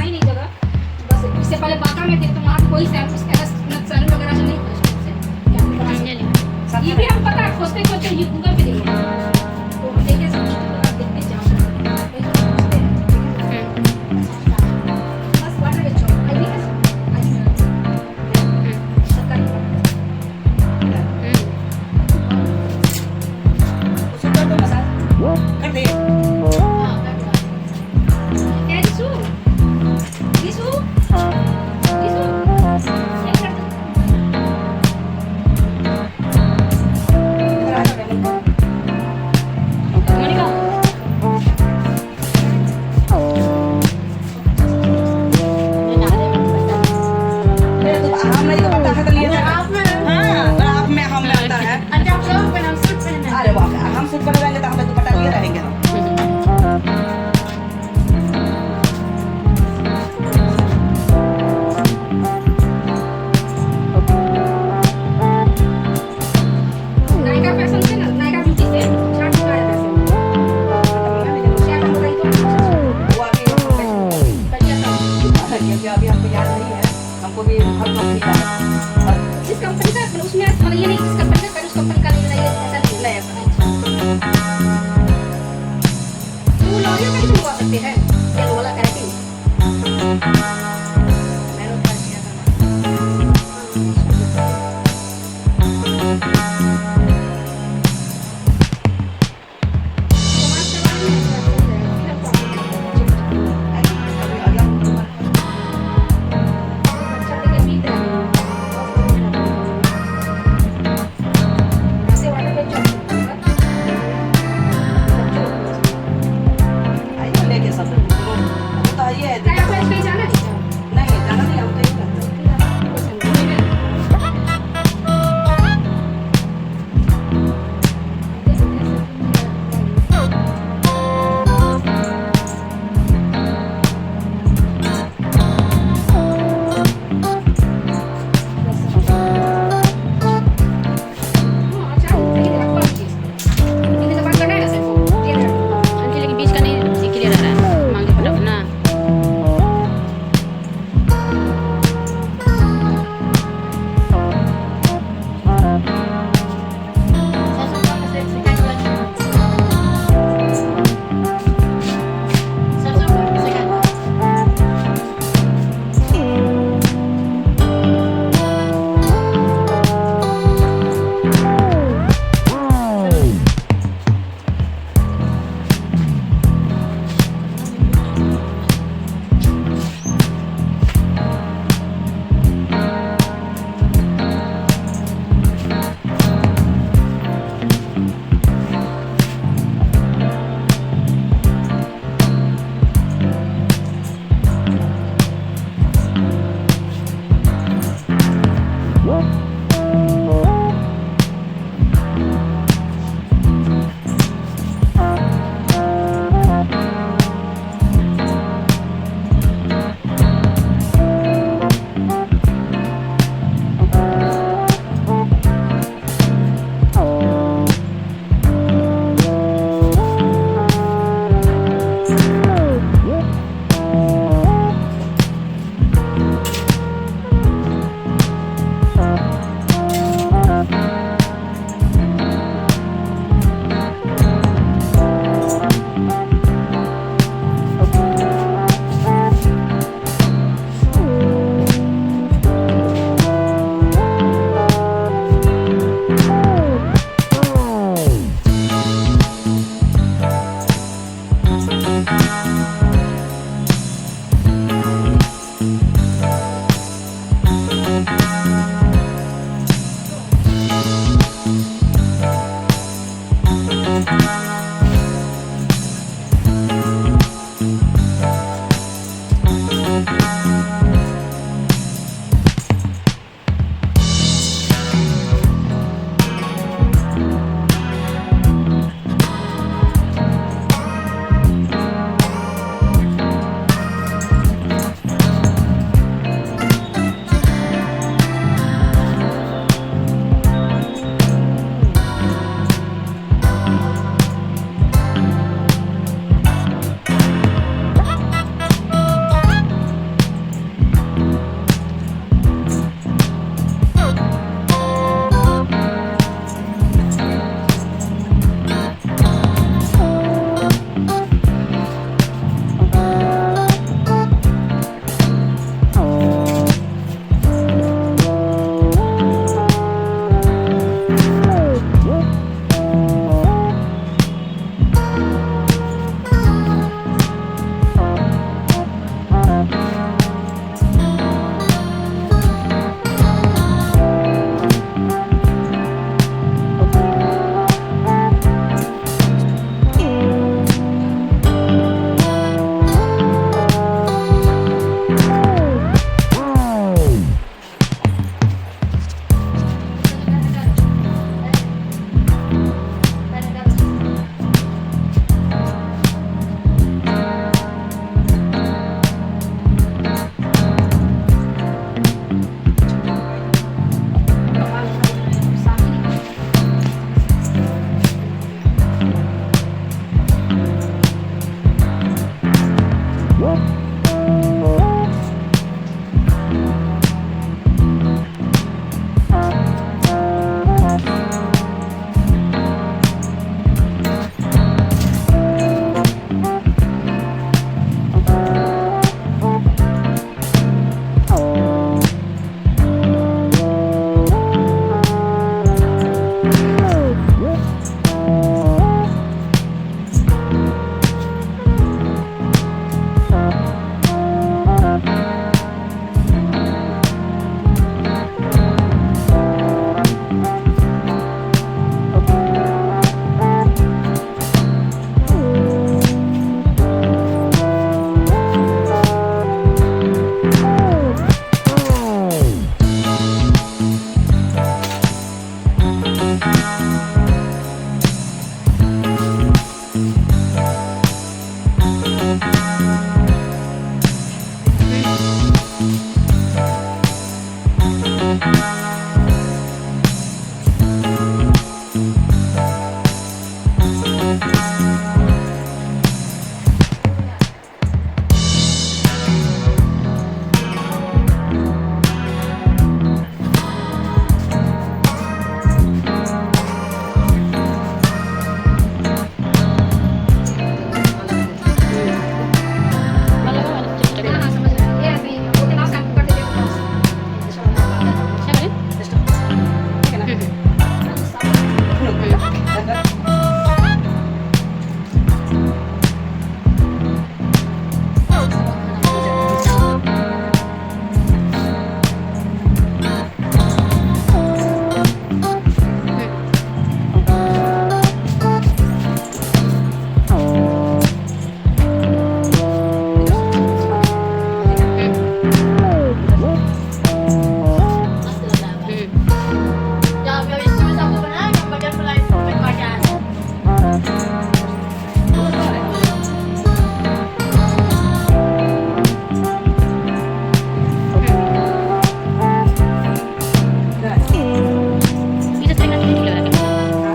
ही नहीं जगह, बस इससे पहले बांका में थे तो वहाँ कोई सैलून वगैरह से नहीं था से क्या बना सकते। ये भी हम पता खोजते खोजते गूगल पे देखे, तो हम देखे सब देखते जाओ बस वाटर के चौक आई भी सरकारी उसको तो मसाज कर दे। क्या दिसू दिसू दिसू क्या कर दो मनिका मेरे तो आराम नहीं तो पता है तो लिए आप में हाँ आप में हम में आता है। अच्छा आप सब पहना सूट पहनना अरे बाप रे हम सूट पहनेंगे तो हम तो दुपट्टा लिए रहेंगे हम। नायका फैशन से ना नायका ब्यूटी से छाट चुका है फैशन क्या काम हो रही तो वो अभी बच्चा था क्योंकि अभी हमको याद नहीं है, हमको भी हर कंपनी का जिस कंपनी का उसमें मतलब ये नहीं जिस कंपनी